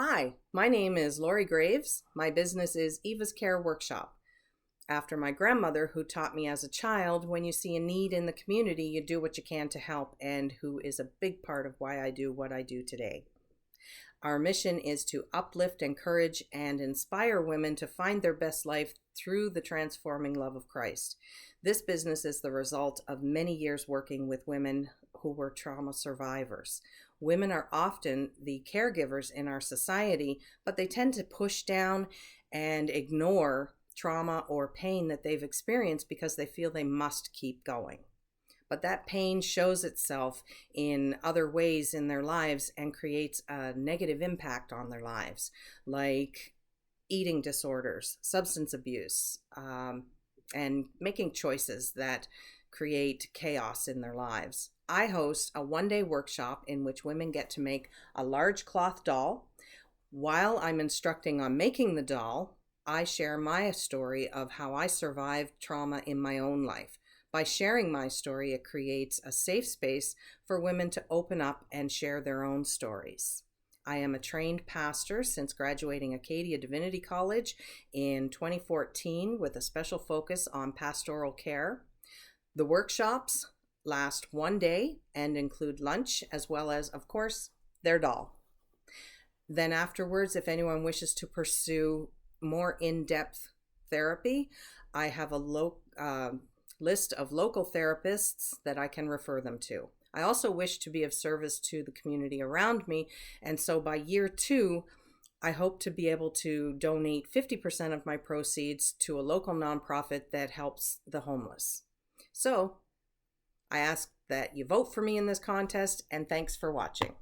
Hi, my name is Lori Graves. My business is Eva's Care Workshop. After my grandmother, who taught me as a child, when you see a need in the community, you do what you can to help, and who is a big part of why I do what I do today. Our mission is to uplift, encourage, and inspire women to find their best life through the transforming love of Christ. This business is the result of many years working with women who were trauma survivors. Women are often the caregivers in our society, but they tend to push down and ignore trauma or pain that they've experienced because they feel they must keep going. But that pain shows itself in other ways in their lives and creates a negative impact on their lives, like eating disorders, substance abuse, and making choices that create chaos in their lives. I host a one-day workshop in which women get to make a large cloth doll. While I'm instructing on making the doll, I share my story of how I survived trauma in my own life. By sharing my story, it creates a safe space for women to open up and share their own stories. I am a trained pastor since graduating Acadia Divinity College in 2014 with a special focus on pastoral care. The workshops last one day and include lunch as well as, of course, their doll. Then afterwards, if anyone wishes to pursue more in-depth therapy, I have a list of local therapists that I can refer them to. I also wish to be of service to the community around me, and so by year 2, I hope to be able to donate 50% of my proceeds to a local nonprofit that helps the homeless. So I ask that you vote for me in this contest, and thanks for watching.